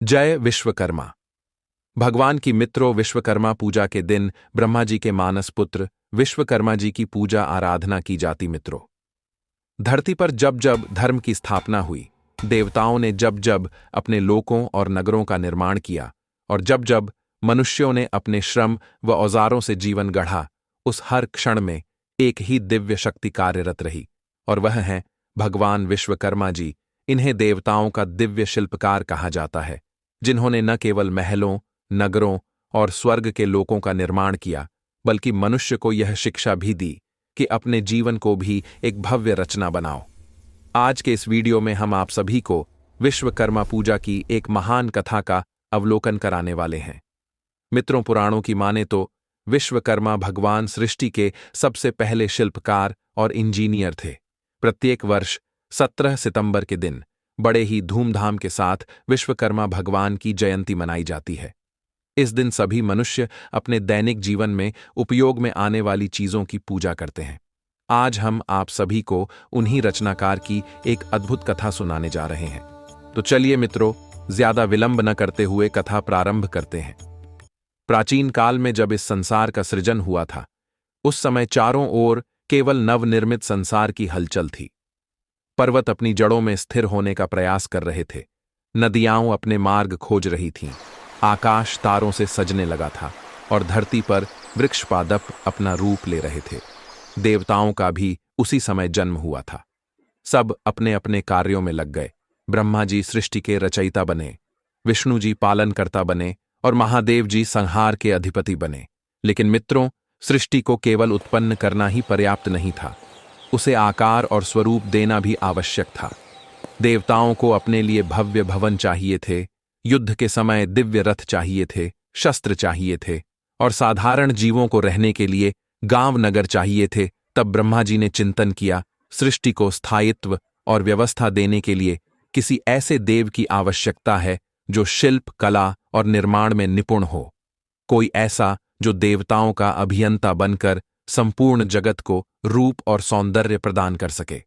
जय विश्वकर्मा। भगवान की मित्रों, विश्वकर्मा पूजा के दिन ब्रह्मा जी के मानस पुत्र विश्वकर्मा जी की पूजा आराधना की जाती। मित्रों, धरती पर जब जब धर्म की स्थापना हुई, देवताओं ने जब जब अपने लोकों और नगरों का निर्माण किया और जब जब मनुष्यों ने अपने श्रम व औजारों से जीवन गढ़ा, उस हर क्षण में एक ही दिव्य शक्ति कार्यरत रही, और वह है भगवान विश्वकर्मा जी। इन्हें देवताओं का दिव्य शिल्पकार कहा जाता है, जिन्होंने न केवल महलों, नगरों और स्वर्ग के लोकों का निर्माण किया, बल्कि मनुष्य को यह शिक्षा भी दी कि अपने जीवन को भी एक भव्य रचना बनाओ। आज के इस वीडियो में हम आप सभी को विश्वकर्मा पूजा की एक महान कथा का अवलोकन कराने वाले हैं। मित्रों, पुराणों की माने तो विश्वकर्मा भगवान सृष्टि के सबसे पहले शिल्पकार और इंजीनियर थे। प्रत्येक वर्ष 17 सितंबर के दिन बड़े ही धूमधाम के साथ विश्वकर्मा भगवान की जयंती मनाई जाती है। इस दिन सभी मनुष्य अपने दैनिक जीवन में उपयोग में आने वाली चीजों की पूजा करते हैं। आज हम आप सभी को उन्हीं रचनाकार की एक अद्भुत कथा सुनाने जा रहे हैं। तो चलिए मित्रों, ज्यादा विलंब न करते हुए कथा प्रारंभ करते हैं। प्राचीन काल में जब इस संसार का सृजन हुआ था, उस समय चारों ओर केवल नवनिर्मित संसार की हलचल थी। पर्वत अपनी जड़ों में स्थिर होने का प्रयास कर रहे थे, नदियां अपने मार्ग खोज रही थीं, आकाश तारों से सजने लगा था और धरती पर वृक्ष पादप अपना रूप ले रहे थे। देवताओं का भी उसी समय जन्म हुआ था। सब अपने अपने कार्यों में लग गए। ब्रह्मा जी सृष्टि के रचयिता बने, विष्णु जी पालनकर्ता बने और महादेव जी संहार के अधिपति बने। लेकिन मित्रों, सृष्टि को केवल उत्पन्न करना ही पर्याप्त नहीं था, उसे आकार और स्वरूप देना भी आवश्यक था। देवताओं को अपने लिए भव्य भवन चाहिए थे, युद्ध के समय दिव्य रथ चाहिए थे, शस्त्र चाहिए थे, और साधारण जीवों को रहने के लिए गांव नगर चाहिए थे। तब ब्रह्मा जी ने चिंतन किया, सृष्टि को स्थायित्व और व्यवस्था देने के लिए किसी ऐसे देव की आवश्यकता है जो शिल्प, कला और निर्माण में निपुण हो। कोई ऐसा जो देवताओं का अभियंता बनकर संपूर्ण जगत को रूप और सौंदर्य प्रदान कर सके।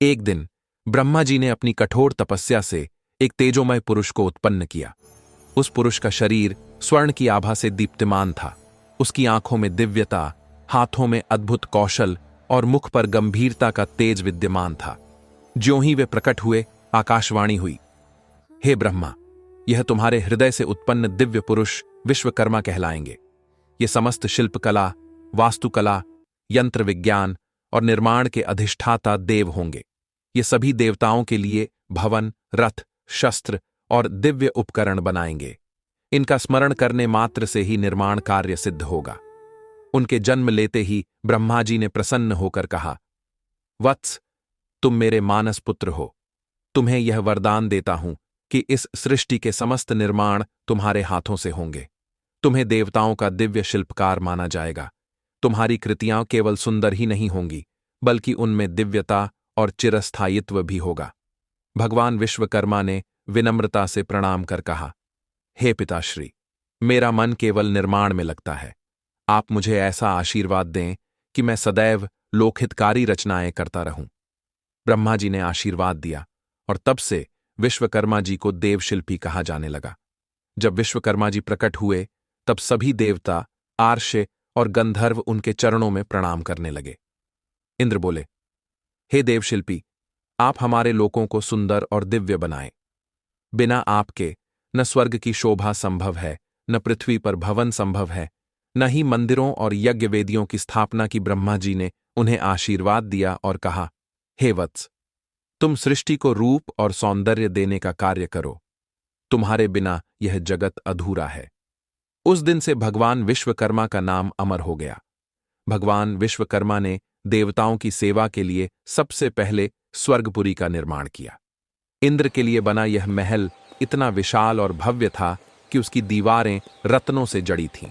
एक दिन ब्रह्मा जी ने अपनी कठोर तपस्या से एक तेजोमय पुरुष को उत्पन्न किया। उस पुरुष का शरीर स्वर्ण की आभा से दीप्तिमान था। उसकी आंखों में दिव्यता, हाथों में अद्भुत कौशल और मुख पर गंभीरता का तेज विद्यमान था। ज्यों ही वे प्रकट हुए, आकाशवाणी हुई, हे ब्रह्मा, यह तुम्हारे हृदय से उत्पन्न दिव्य पुरुष विश्वकर्मा कहलाएंगे। ये समस्त शिल्पकला, वास्तुकला, यंत्र विज्ञान और निर्माण के अधिष्ठाता देव होंगे। ये सभी देवताओं के लिए भवन, रथ, शस्त्र और दिव्य उपकरण बनाएंगे। इनका स्मरण करने मात्र से ही निर्माण कार्य सिद्ध होगा। उनके जन्म लेते ही ब्रह्मा जी ने प्रसन्न होकर कहा, वत्स, तुम मेरे मानस पुत्र हो। तुम्हें यह वरदान देता हूं कि इस सृष्टि के समस्त निर्माण तुम्हारे हाथों से होंगे। तुम्हें देवताओं का दिव्य शिल्पकार माना जाएगा। तुम्हारी कृतियां केवल सुंदर ही नहीं होंगी, बल्कि उनमें दिव्यता और चिरस्थायित्व भी होगा। भगवान विश्वकर्मा ने विनम्रता से प्रणाम कर कहा, हे पिताश्री, मेरा मन केवल निर्माण में लगता है। आप मुझे ऐसा आशीर्वाद दें कि मैं सदैव लोकहितकारी रचनाएं करता रहूं। ब्रह्मा जी ने आशीर्वाद दिया और तब से विश्वकर्मा जी को देवशिल्पी कहा जाने लगा। जब विश्वकर्मा जी प्रकट हुए, तब सभी देवता, आर्ष्य और गंधर्व उनके चरणों में प्रणाम करने लगे। इंद्र बोले, हे देवशिल्पी, आप हमारे लोकों को सुंदर और दिव्य बनाएं। बिना आपके न स्वर्ग की शोभा संभव है, न पृथ्वी पर भवन संभव है, न ही मंदिरों और यज्ञ वेदियों की स्थापना की। ब्रह्मा जी ने उन्हें आशीर्वाद दिया और कहा, हे वत्स, तुम सृष्टि को रूप और सौंदर्य देने का कार्य करो। तुम्हारे बिना यह जगत अधूरा है। उस दिन से भगवान विश्वकर्मा का नाम अमर हो गया। भगवान विश्वकर्मा ने देवताओं की सेवा के लिए सबसे पहले स्वर्गपुरी का निर्माण किया। इंद्र के लिए बना यह महल इतना विशाल और भव्य था कि उसकी दीवारें रत्नों से जड़ी थीं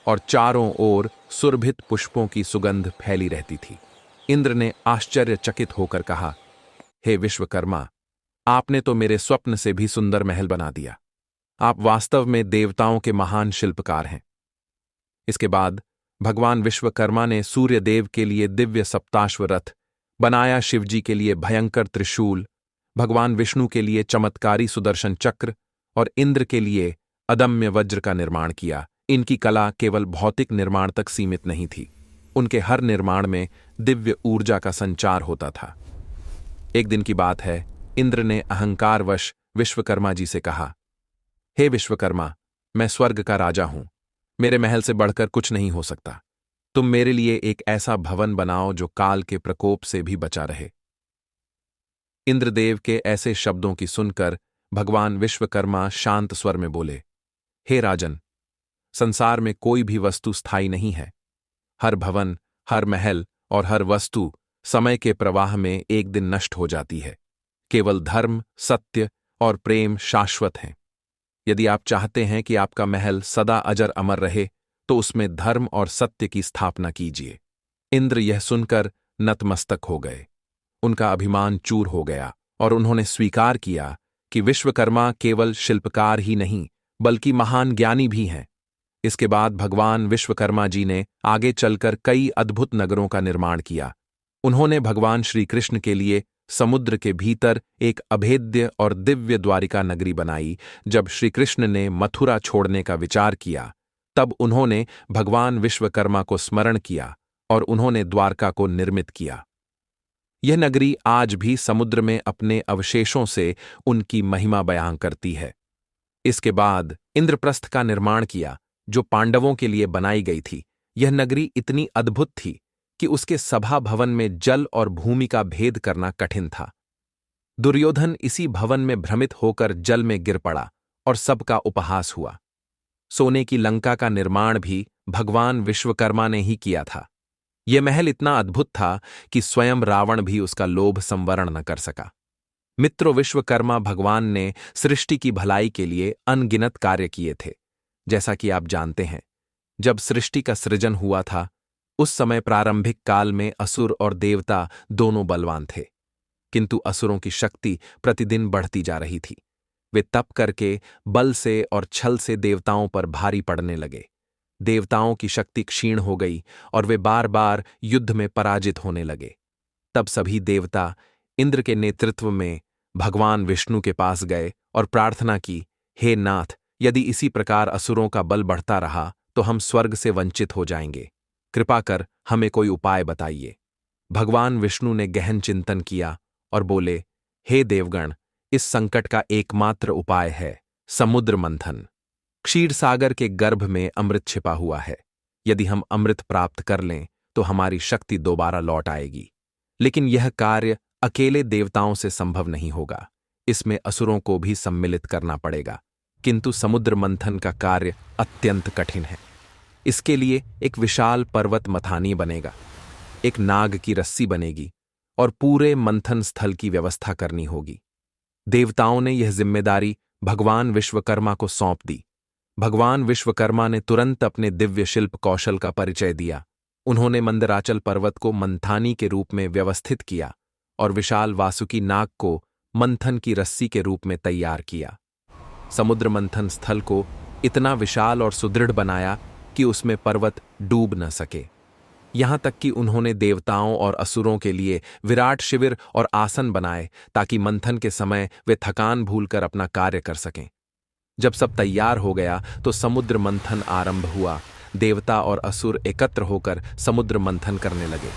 और चारों ओर सुरभित पुष्पों की सुगंध फैली रहती थी। इंद्र ने आश्चर्यचकित होकर कहा, हे विश्वकर्मा, आपने तो मेरे स्वप्न से भी सुंदर महल बना दिया। आप वास्तव में देवताओं के महान शिल्पकार हैं। इसके बाद भगवान विश्वकर्मा ने सूर्यदेव के लिए दिव्य सप्ताश्व रथ बनाया, शिवजी के लिए भयंकर त्रिशूल, भगवान विष्णु के लिए चमत्कारी सुदर्शन चक्र और इंद्र के लिए अदम्य वज्र का निर्माण किया। इनकी कला केवल भौतिक निर्माण तक सीमित नहीं थी, उनके हर निर्माण में दिव्य ऊर्जा का संचार होता था। एक दिन की बात है, इंद्र ने अहंकारवश विश्वकर्मा जी से कहा, हे विश्वकर्मा, मैं स्वर्ग का राजा हूं, मेरे महल से बढ़कर कुछ नहीं हो सकता। तुम मेरे लिए एक ऐसा भवन बनाओ जो काल के प्रकोप से भी बचा रहे। इंद्रदेव के ऐसे शब्दों की सुनकर भगवान विश्वकर्मा शांत स्वर में बोले, हे राजन, संसार में कोई भी वस्तु स्थायी नहीं है। हर भवन, हर महल और हर वस्तु समय के प्रवाह में एक दिन नष्ट हो जाती है। केवल धर्म, सत्य और प्रेम शाश्वत हैं। यदि आप चाहते हैं कि आपका महल सदा अजर अमर रहे, तो उसमें धर्म और सत्य की स्थापना कीजिए। इंद्र यह सुनकर नतमस्तक हो गए। उनका अभिमान चूर हो गया और उन्होंने स्वीकार किया कि विश्वकर्मा केवल शिल्पकार ही नहीं, बल्कि महान ज्ञानी भी हैं। इसके बाद भगवान विश्वकर्मा जी ने आगे चलकर कई अद्भुत नगरों का निर्माण किया। उन्होंने भगवान श्री कृष्ण के लिए समुद्र के भीतर एक अभेद्य और दिव्य द्वारिका नगरी बनाई। जब श्री कृष्ण ने मथुरा छोड़ने का विचार किया, तब उन्होंने भगवान विश्वकर्मा को स्मरण किया और उन्होंने द्वारका को निर्मित किया। यह नगरी आज भी समुद्र में अपने अवशेषों से उनकी महिमा बयां करती है। इसके बाद इंद्रप्रस्थ का निर्माण किया, जो पांडवों के लिए बनाई गई थी। यह नगरी इतनी अद्भुत थी कि उसके सभा भवन में जल और भूमि का भेद करना कठिन था। दुर्योधन इसी भवन में भ्रमित होकर जल में गिर पड़ा और सबका उपहास हुआ। सोने की लंका का निर्माण भी भगवान विश्वकर्मा ने ही किया था। यह महल इतना अद्भुत था कि स्वयं रावण भी उसका लोभ संवरण न कर सका। मित्रों, विश्वकर्मा भगवान ने सृष्टि की भलाई के लिए अनगिनत कार्य किए थे। जैसा कि आप जानते हैं, जब सृष्टि का सृजन हुआ था, उस समय प्रारंभिक काल में असुर और देवता दोनों बलवान थे, किंतु असुरों की शक्ति प्रतिदिन बढ़ती जा रही थी। वे तप करके बल से और छल से देवताओं पर भारी पड़ने लगे। देवताओं की शक्ति क्षीण हो गई और वे बार बार युद्ध में पराजित होने लगे। तब सभी देवता इंद्र के नेतृत्व में भगवान विष्णु के पास गए और प्रार्थना की, हे नाथ, यदि इसी प्रकार असुरों का बल बढ़ता रहा तो हम स्वर्ग से वंचित हो जाएंगे। कृपा कर हमें कोई उपाय बताइए। भगवान विष्णु ने गहन चिंतन किया और बोले, हे देवगण, इस संकट का एकमात्र उपाय है समुद्र मंथन। क्षीर सागर के गर्भ में अमृत छिपा हुआ है। यदि हम अमृत प्राप्त कर लें तो हमारी शक्ति दोबारा लौट आएगी। लेकिन यह कार्य अकेले देवताओं से संभव नहीं होगा। इसमें असुरों को भी सम्मिलित करना पड़ेगा। किंतु समुद्र मंथन का कार्य अत्यंत कठिन है। इसके लिए एक विशाल पर्वत मथानी बनेगा, एक नाग की रस्सी बनेगी और पूरे मंथन स्थल की व्यवस्था करनी होगी। देवताओं ने यह जिम्मेदारी भगवान विश्वकर्मा को सौंप दी। भगवान विश्वकर्मा ने तुरंत अपने दिव्य शिल्प कौशल का परिचय दिया। उन्होंने मंदराचल पर्वत को मंथानी के रूप में व्यवस्थित किया और विशाल वासुकी नाग को मंथन की रस्सी के रूप में तैयार किया। समुद्र मंथन स्थल को इतना विशाल और सुदृढ़ बनाया कि उसमें पर्वत डूब न सके। यहां तक कि उन्होंने देवताओं और असुरों के लिए विराट शिविर और आसन बनाए, ताकि मंथन के समय वे थकान भूलकर अपना कार्य कर सकें। जब सब तैयार हो गया तो समुद्र मंथन आरंभ हुआ। देवता और असुर एकत्र होकर समुद्र मंथन करने लगे।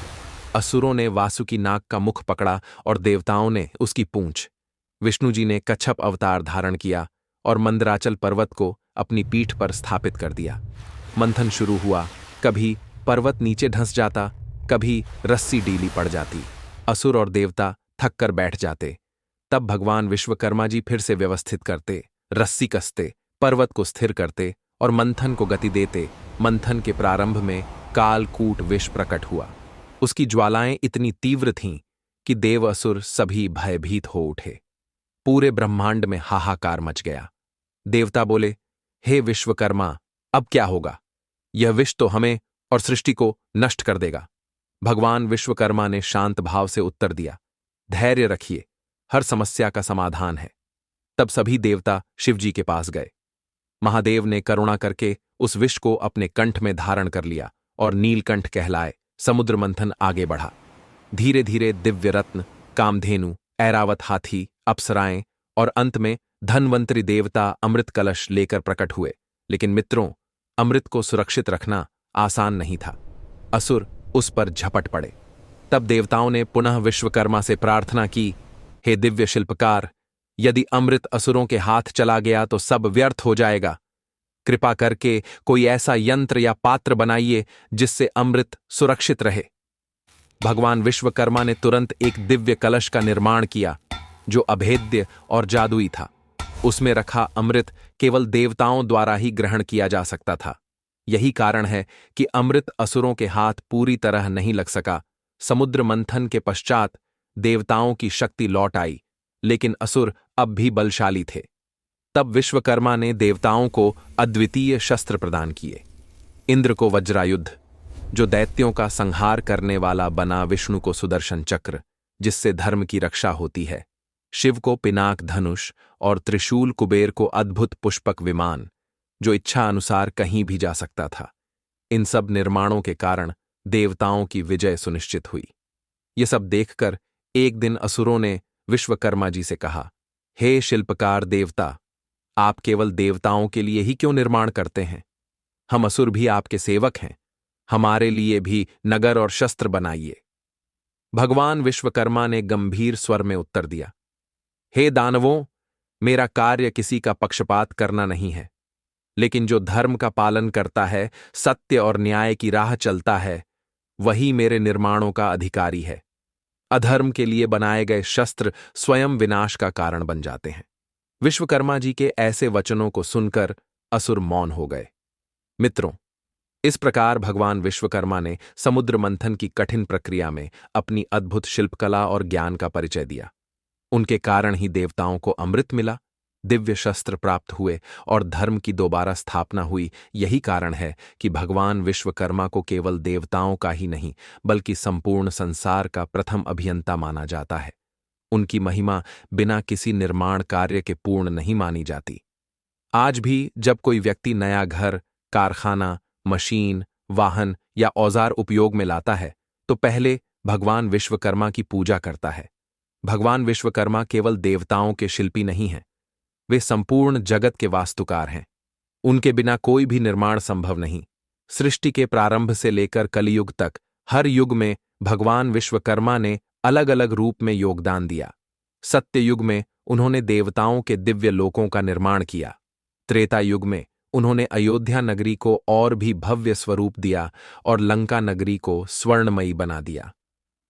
असुरों ने वासुकी नाग का मुख पकड़ा और देवताओं ने उसकी पूंछ। विष्णु जी ने कच्छप अवतार धारण किया और मंदराचल पर्वत को अपनी पीठ पर स्थापित कर दिया। मंथन शुरू हुआ। कभी पर्वत नीचे धंस जाता, कभी रस्सी ढीली पड़ जाती। असुर और देवता थक कर बैठ जाते। तब भगवान विश्वकर्मा जी फिर से व्यवस्थित करते, रस्सी कसते, पर्वत को स्थिर करते और मंथन को गति देते। मंथन के प्रारंभ में कालकूट विष प्रकट हुआ। उसकी ज्वालाएं इतनी तीव्र थीं कि देव असुर सभी भयभीत हो उठे। पूरे ब्रह्मांड में हाहाकार मच गया। देवता बोले, हे विश्वकर्मा, अब क्या होगा? यह विष तो हमें और सृष्टि को नष्ट कर देगा। भगवान विश्वकर्मा ने शांत भाव से उत्तर दिया, धैर्य रखिए, हर समस्या का समाधान है। तब सभी देवता शिवजी के पास गए। महादेव ने करुणा करके उस विष को अपने कंठ में धारण कर लिया और नीलकंठ कहलाए समुद्र मंथन आगे बढ़ा। धीरे धीरे दिव्य रत्न, कामधेनु, ऐरावत हाथी, अप्सराएं और अंत में धनवंतरी देवता अमृत कलश लेकर प्रकट हुए, लेकिन मित्रों, अमृत को सुरक्षित रखना आसान नहीं था। असुर उस पर झपट पड़े। तब देवताओं ने पुनः विश्वकर्मा से प्रार्थना की, हे दिव्य शिल्पकार, यदि अमृत असुरों के हाथ चला गया तो सब व्यर्थ हो जाएगा। कृपा करके कोई ऐसा यंत्र या पात्र बनाइए जिससे अमृत सुरक्षित रहे। भगवान विश्वकर्मा ने तुरंत एक दिव्य कलश का निर्माण किया, जो अभेद्य और जादुई था। उसमें रखा अमृत केवल देवताओं द्वारा ही ग्रहण किया जा सकता था। यही कारण है कि अमृत असुरों के हाथ पूरी तरह नहीं लग सका। समुद्र मंथन के पश्चात देवताओं की शक्ति लौट आई, लेकिन असुर अब भी बलशाली थे। तब विश्वकर्मा ने देवताओं को अद्वितीय शस्त्र प्रदान किए। इंद्र को वज्रायुध, जो दैत्यों का संहार करने वाला बना, विष्णु को सुदर्शन चक्र, जिससे धर्म की रक्षा होती है, शिव को पिनाक धनुष और त्रिशूल, कुबेर को अद्भुत पुष्पक विमान, जो इच्छा अनुसार कहीं भी जा सकता था। इन सब निर्माणों के कारण देवताओं की विजय सुनिश्चित हुई। ये सब देखकर एक दिन असुरों ने विश्वकर्मा जी से कहा, हे शिल्पकार देवता, आप केवल देवताओं के लिए ही क्यों निर्माण करते हैं? हम असुर भी आपके सेवक हैं, हमारे लिए भी नगर और शस्त्र बनाइए। भगवान विश्वकर्मा ने गंभीर स्वर में उत्तर दिया, हे दानवों, मेरा कार्य किसी का पक्षपात करना नहीं है, लेकिन जो धर्म का पालन करता है, सत्य और न्याय की राह चलता है, वही मेरे निर्माणों का अधिकारी है। अधर्म के लिए बनाए गए शस्त्र स्वयं विनाश का कारण बन जाते हैं। विश्वकर्मा जी के ऐसे वचनों को सुनकर असुर मौन हो गए। मित्रों, इस प्रकार भगवान विश्वकर्मा ने समुद्र मंथन की कठिन प्रक्रिया में अपनी अद्भुत शिल्पकला और ज्ञान का परिचय दिया। उनके कारण ही देवताओं को अमृत मिला, दिव्य शस्त्र प्राप्त हुए और धर्म की दोबारा स्थापना हुई। यही कारण है कि भगवान विश्वकर्मा को केवल देवताओं का ही नहीं, बल्कि संपूर्ण संसार का प्रथम अभियंता माना जाता है। उनकी महिमा बिना किसी निर्माण कार्य के पूर्ण नहीं मानी जाती। आज भी जब कोई व्यक्ति नया घर, कारखाना, मशीन, वाहन या औजार उपयोग में लाता है, तो पहले भगवान विश्वकर्मा की पूजा करता है। भगवान विश्वकर्मा केवल देवताओं के शिल्पी नहीं हैं, वे संपूर्ण जगत के वास्तुकार हैं। उनके बिना कोई भी निर्माण संभव नहीं। सृष्टि के प्रारंभ से लेकर कलियुग तक हर युग में भगवान विश्वकर्मा ने अलग अलग रूप में योगदान दिया। सत्य युग में उन्होंने देवताओं के दिव्य लोकों का निर्माण किया। त्रेता युग में उन्होंने अयोध्या नगरी को और भी भव्य स्वरूप दिया और लंका नगरी को स्वर्णमयी बना दिया।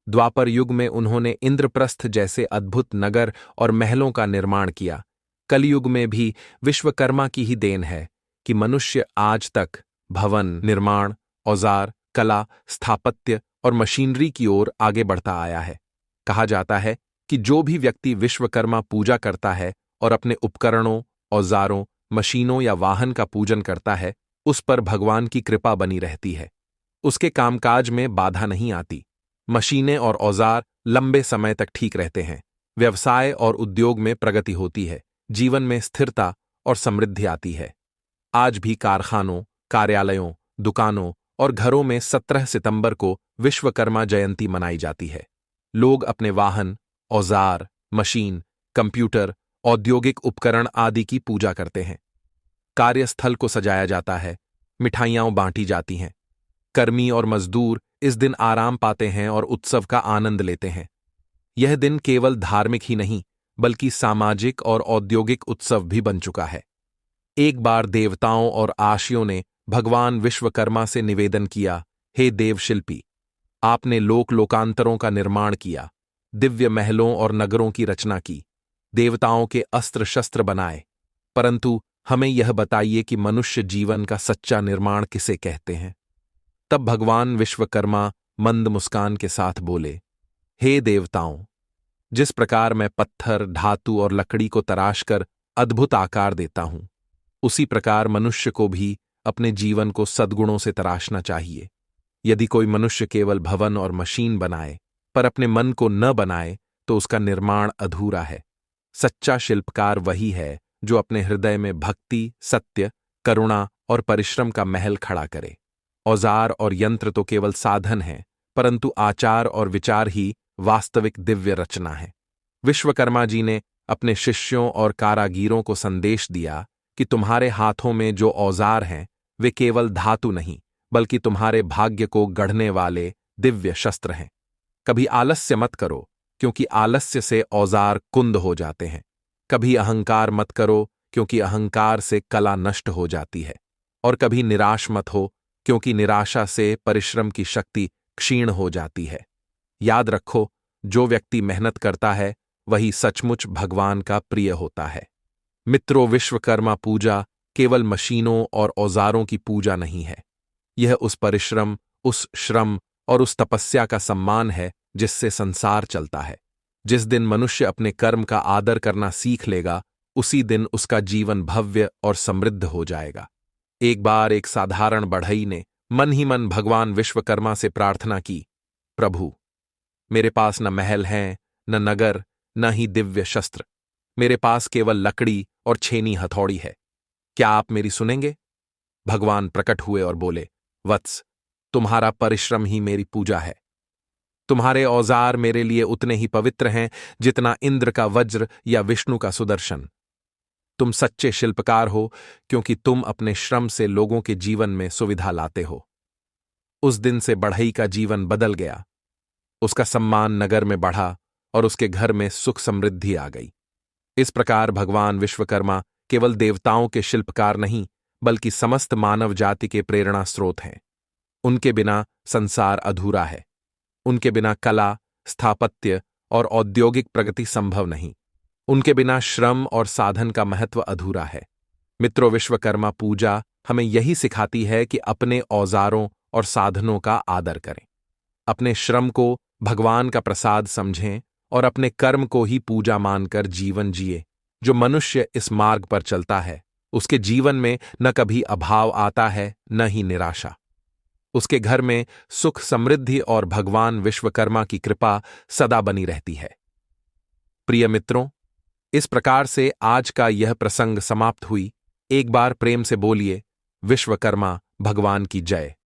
द्वापर युग में उन्होंने इंद्रप्रस्थ जैसे अद्भुत नगर और महलों का निर्माण किया। कलयुग में भी विश्वकर्मा की ही देन है कि मनुष्य आज तक भवन निर्माण, औजार, कला, स्थापत्य और मशीनरी की ओर आगे बढ़ता आया है। कहा जाता है कि जो भी व्यक्ति विश्वकर्मा पूजा करता है और अपने उपकरणों, औजारों, मशीनों या वाहन का पूजन करता है, उस पर भगवान की कृपा बनी रहती है। उसके कामकाज में बाधा नहीं आती। मशीनें और औजार लंबे समय तक ठीक रहते हैं। व्यवसाय और उद्योग में प्रगति होती है। जीवन में स्थिरता और समृद्धि आती है। आज भी कारखानों, कार्यालयों, दुकानों और घरों में 17 सितंबर को विश्वकर्मा जयंती मनाई जाती है। लोग अपने वाहन, औजार, मशीन, कंप्यूटर, औद्योगिक उपकरण आदि की पूजा करते हैं। कार्यस्थल को सजाया जाता है, मिठाइयां बांटी जाती हैं। कर्मी और मजदूर इस दिन आराम पाते हैं और उत्सव का आनंद लेते हैं। यह दिन केवल धार्मिक ही नहीं, बल्कि सामाजिक और औद्योगिक उत्सव भी बन चुका है। एक बार देवताओं और आशियों ने भगवान विश्वकर्मा से निवेदन किया, हे देवशिल्पी, आपने लोक लोकांतरों का निर्माण किया, दिव्य महलों और नगरों की रचना की, देवताओं के अस्त्र शस्त्र बनाए, परंतु हमें यह बताइए कि मनुष्य जीवन का सच्चा निर्माण किसे कहते हैं। तब भगवान विश्वकर्मा मंद मुस्कान के साथ बोले, हे देवताओं, जिस प्रकार मैं पत्थर, धातु और लकड़ी को तराशकर अद्भुत आकार देता हूं, उसी प्रकार मनुष्य को भी अपने जीवन को सद्गुणों से तराशना चाहिए। यदि कोई मनुष्य केवल भवन और मशीन बनाए पर अपने मन को न बनाए, तो उसका निर्माण अधूरा है। सच्चा शिल्पकार वही है जो अपने हृदय में भक्ति, सत्य, करुणा और परिश्रम का महल खड़ा करे। औजार और यंत्र तो केवल साधन हैं, परंतु आचार और विचार ही वास्तविक दिव्य रचना है। विश्वकर्मा जी ने अपने शिष्यों और कारागीरों को संदेश दिया कि तुम्हारे हाथों में जो औजार हैं वे केवल धातु नहीं बल्कि तुम्हारे भाग्य को गढ़ने वाले दिव्य शस्त्र हैं। कभी आलस्य मत करो, क्योंकि आलस्य से औजार कुंद हो जाते हैं। कभी अहंकार मत करो, क्योंकि अहंकार से कला नष्ट हो जाती है। और कभी निराश मत हो, क्योंकि निराशा से परिश्रम की शक्ति क्षीण हो जाती है। याद रखो, जो व्यक्ति मेहनत करता है वही सचमुच भगवान का प्रिय होता है। मित्रों, विश्वकर्मा पूजा केवल मशीनों और औजारों की पूजा नहीं है। यह उस परिश्रम, उस श्रम और उस तपस्या का सम्मान है जिससे संसार चलता है। जिस दिन मनुष्य अपने कर्म का आदर करना सीख लेगा, उसी दिन उसका जीवन भव्य और समृद्ध हो जाएगा। एक बार एक साधारण बढ़ई ने मन ही मन भगवान विश्वकर्मा से प्रार्थना की, प्रभु, मेरे पास न महल हैं, न नगर, न ही दिव्य शस्त्र। मेरे पास केवल लकड़ी और छेनी हथौड़ी है। क्या आप मेरी सुनेंगे? भगवान प्रकट हुए और बोले, वत्स, तुम्हारा परिश्रम ही मेरी पूजा है। तुम्हारे औजार मेरे लिए उतने ही पवित्र हैं जितना इंद्र का वज्र या विष्णु का सुदर्शन। तुम सच्चे शिल्पकार हो, क्योंकि तुम अपने श्रम से लोगों के जीवन में सुविधा लाते हो। उस दिन से बढ़ई का जीवन बदल गया। उसका सम्मान नगर में बढ़ा और उसके घर में सुख समृद्धि आ गई। इस प्रकार भगवान विश्वकर्मा केवल देवताओं के शिल्पकार नहीं, बल्कि समस्त मानव जाति के प्रेरणा स्रोत हैं। उनके बिना संसार अधूरा है। उनके बिना कला, स्थापत्य और औद्योगिक प्रगति संभव नहीं। उनके बिना श्रम और साधन का महत्व अधूरा है। मित्रों, विश्वकर्मा पूजा हमें यही सिखाती है कि अपने औजारों और साधनों का आदर करें। अपने श्रम को भगवान का प्रसाद समझें और अपने कर्म को ही पूजा मानकर जीवन जिए। जो मनुष्य इस मार्ग पर चलता है, उसके जीवन में न कभी अभाव आता है, न ही निराशा। उसके घर में सुख, समृद्धि और भगवान विश्वकर्मा की कृपा सदा बनी रहती है। प्रिय मित्रों, इस प्रकार से आज का यह प्रसंग समाप्त हुई। एक बार प्रेम से बोलिए, विश्वकर्मा भगवान की जय।